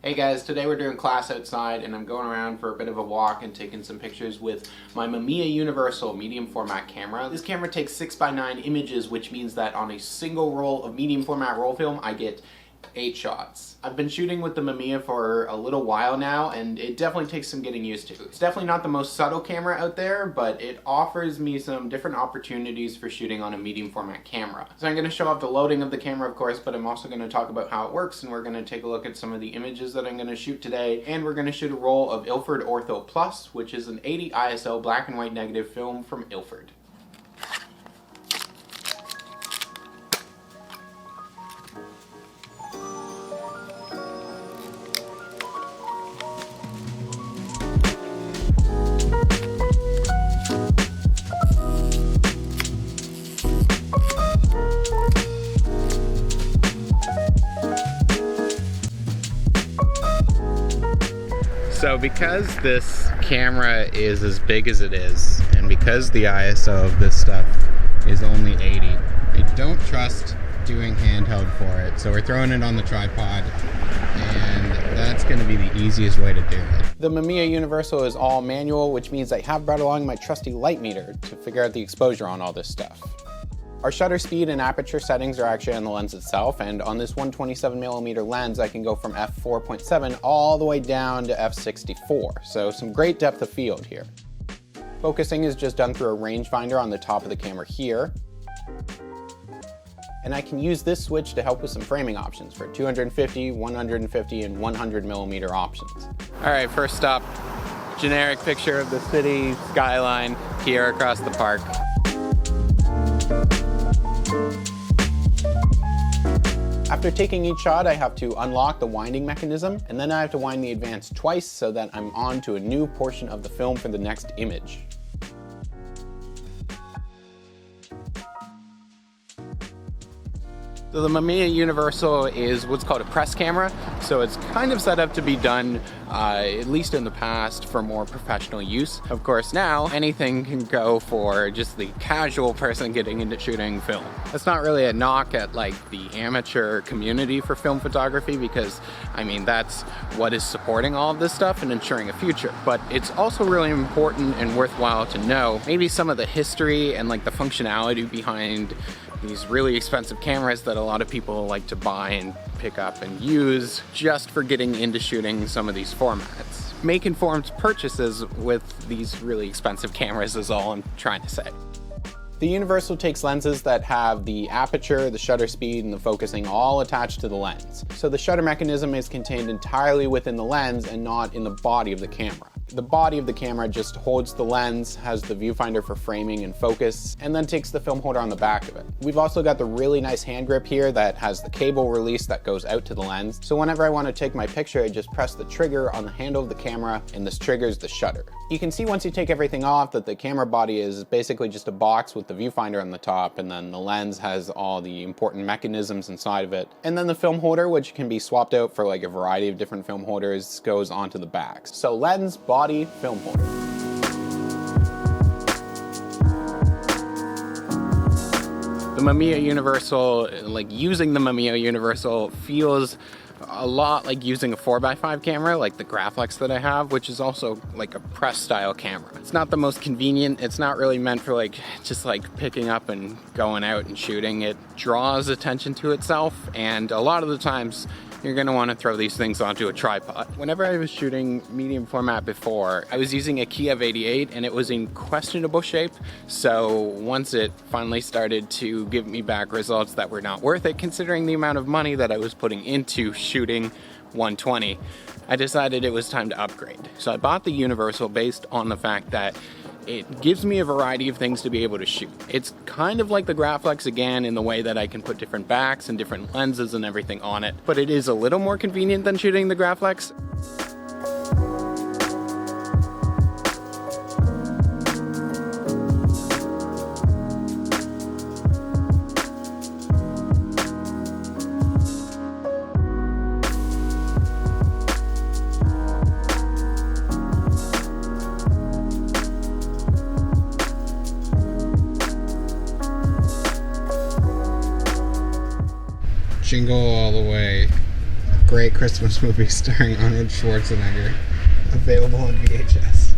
Hey guys, today we're doing class outside and I'm going around for a bit of a walk and taking some pictures with my Mamiya Universal medium format camera. This camera takes 6x9 images, which means that on a single roll of medium format roll film, I get 8 shots. I've been shooting with the Mamiya for a little while now and it definitely takes some getting used to. It's definitely not the most subtle camera out there, but it offers me some different opportunities for shooting on a medium format camera. So I'm going to show off the loading of the camera, of course, but I'm also going to talk about how it works, and we're going to take a look at some of the images that I'm going to shoot today, and we're going to shoot a roll of Ilford Ortho Plus, which is an 80 ISO black and white negative film from Ilford. So because this camera is as big as it is, and because the ISO of this stuff is only 80, I don't trust doing handheld for it. So we're throwing it on the tripod, and that's going to be the easiest way to do it. The Mamiya Universal is all manual, which means I have brought along my trusty light meter to figure out the exposure on all this stuff. Our shutter speed and aperture settings are actually on the lens itself, and on this 127mm lens I can go from f4.7 all the way down to f64, so some great depth of field here. Focusing is just done through a rangefinder on the top of the camera here, and I can use this switch to help with some framing options for 250, 150, and 100mm options. Alright, first stop, generic picture of the city skyline here across the park. After taking each shot, I have to unlock the winding mechanism, and then I have to wind the advance twice so that I'm on to a new portion of the film for the next image. So the Mamiya Universal is what's called a press camera, so it's kind of set up to be done, at least in the past, for more professional use. Of course now, anything can go for just the casual person getting into shooting film. That's not really a knock at like the amateur community for film photography, because I mean that's what is supporting all of this stuff and ensuring a future. But it's also really important and worthwhile to know maybe some of the history and like the functionality behind these really expensive cameras that a lot of people like to buy and pick up and use just for getting into shooting some of these formats. Make informed purchases with these really expensive cameras is all I'm trying to say. The Universal takes lenses that have the aperture, the shutter speed, and the focusing all attached to the lens. So the shutter mechanism is contained entirely within the lens and not in the body of the camera. The body of the camera just holds the lens, has the viewfinder for framing and focus, and then takes the film holder on the back of it. We've also got the really nice hand grip here that has the cable release that goes out to the lens. So whenever I want to take my picture, I just press the trigger on the handle of the camera and this triggers the shutter. You can see once you take everything off that the camera body is basically just a box with the viewfinder on the top, and then the lens has all the important mechanisms inside of it. And then the film holder, which can be swapped out for like a variety of different film holders, goes onto the back. So lens, body, film holder. The Mamiya Universal, like using the Mamiya Universal feels a lot like using a 4x5 camera, like the Graflex that I have, which is also like a press style camera. It's not the most convenient. It's not really meant for like just like picking up and going out and shooting. It draws attention to itself, and a lot of the times you're going to want to throw these things onto a tripod. Whenever I was shooting medium format before, I was using a Kiev 88 and it was in questionable shape. So once it finally started to give me back results that were not worth it, considering the amount of money that I was putting into shooting 120, I decided it was time to upgrade. So I bought the Universal based on the fact that it gives me a variety of things to be able to shoot. It's kind of like the Graflex again in the way that I can put different backs and different lenses and everything on it, but it is a little more convenient than shooting the Graflex. Jingle all the way. great Christmas movie starring Arnold Schwarzenegger, available on VHS.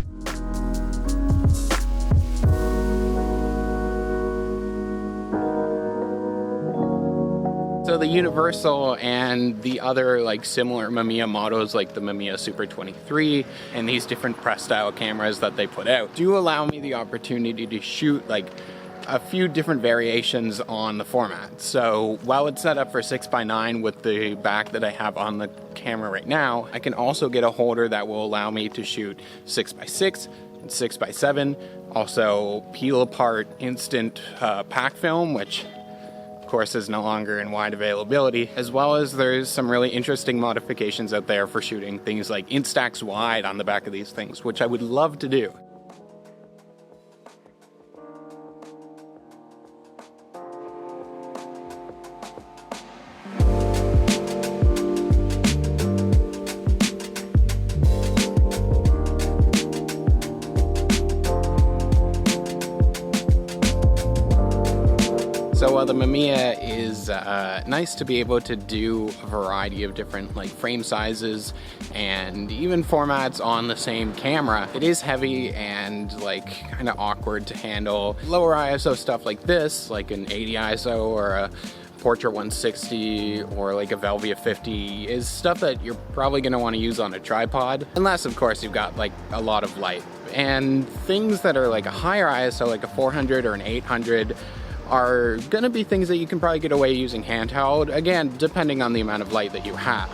So the Universal and the other like similar Mamiya models like the Mamiya Super 23 and these different press style cameras that they put out do allow me the opportunity to shoot like a few different variations on the format. So while it's set up for 6x9 with the back that I have on the camera right now, I can also get a holder that will allow me to shoot 6x6 and 6x7, also peel apart instant pack film, which of course is no longer in wide availability, as well as there's some really interesting modifications out there for shooting things like Instax wide on the back of these things, which I would love to do. So while the Mamiya is nice to be able to do a variety of different like frame sizes and even formats on the same camera, it is heavy and like kind of awkward to handle. Lower ISO stuff like this, like an 80 ISO or a Portrait 160 or like a Velvia 50 is stuff that you're probably going to want to use on a tripod, unless of course you've got like a lot of light. And things that are like a higher ISO, like a 400 or an 800, are going to be things that you can probably get away using handheld, again, depending on the amount of light that you have.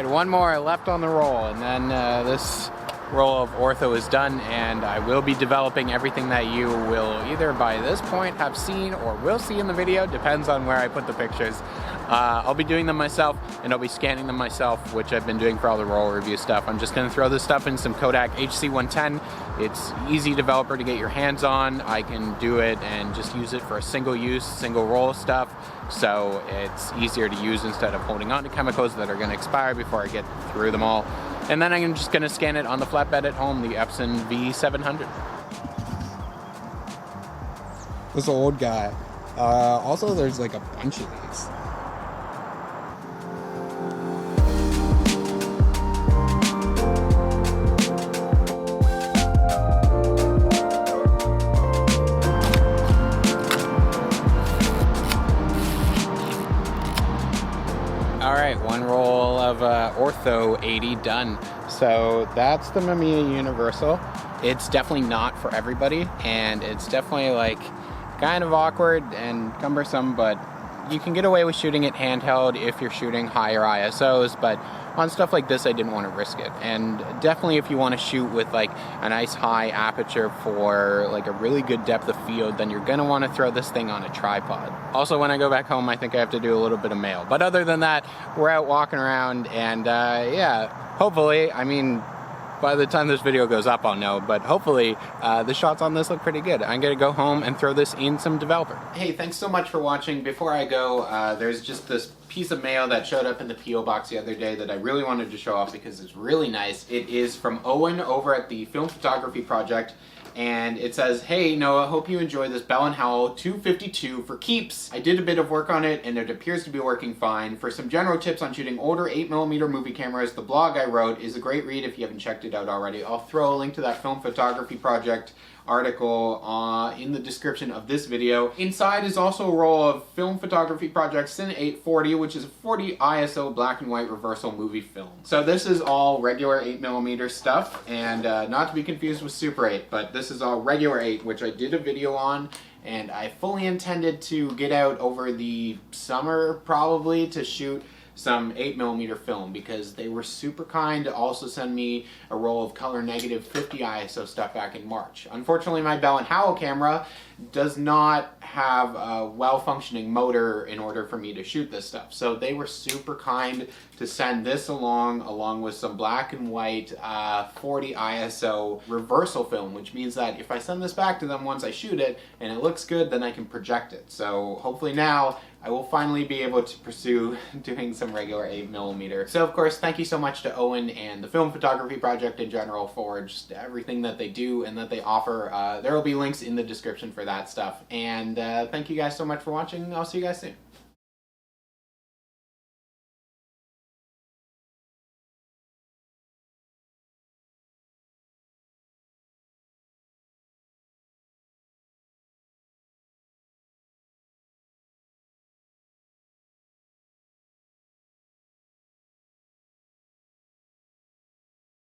One more left on the roll, and then this roll of ortho is done, and I will be developing everything that you will either by this point have seen or will see in the video, depends on where I put the pictures. I'll be doing them myself, and I'll be scanning them myself, which I've been doing for all the roll review stuff. I'm just going to throw this stuff in some Kodak HC110. It's easy developer to get your hands on. I can do it and just use it for a single use, single roll stuff, so it's easier to use instead of holding on to chemicals that are going to expire before I get through them all. And then I'm just going to scan it on the flatbed at home, the Epson V700. This old guy. Also, there's like a bunch of these. Alright, one roll of Ortho 80 done. So that's the Mamiya Universal. It's definitely not for everybody, and it's definitely like kind of awkward and cumbersome, but you can get away with shooting it handheld if you're shooting higher ISOs, but on stuff like this I didn't want to risk it. And definitely if you want to shoot with like a nice high aperture for like a really good depth of field, then you're going to want to throw this thing on a tripod. Also, when I go back home, I think I have to do a little bit of mail. But other than that, we're out walking around, and yeah, hopefully, I mean, by the time this video goes up, I'll know, but hopefully the shots on this look pretty good. I'm gonna go home and throw this in some developer. Hey, thanks so much for watching. Before I go, there's just this piece of mail that showed up in the P.O. box the other day that I really wanted to show off because it's really nice. It is from Owen over at the Film Photography Project, and it says, "Hey Noah, hope you enjoy this Bell & Howell 252 for keeps. I did a bit of work on it and it appears to be working fine. For some general tips on shooting older 8mm movie cameras, the blog I wrote is a great read if you haven't checked it out already." I'll throw a link to that Film Photography Project article in the description of this video. Inside is also a roll of Film Photography Project Cine 840, which is a 40 ISO black and white reversal movie film. So this is all regular 8mm stuff, and not to be confused with Super 8, but this is all regular 8, which I did a video on, and I fully intended to get out over the summer probably to shoot some 8mm film, because they were super kind to also send me a roll of color negative 50 ISO stuff back in March. Unfortunately, my Bell & Howell camera does not have a well-functioning motor in order for me to shoot this stuff. So they were super kind to send this along with some black and white 40 ISO reversal film, which means that if I send this back to them once I shoot it and it looks good, then I can project it. So hopefully now I will finally be able to pursue doing some regular 8mm. So of course, thank you so much to Owen and the Film Photography Project in general for just everything that they do and that they offer. There will be links in the description for that stuff. And thank you guys so much for watching. I'll see you guys soon.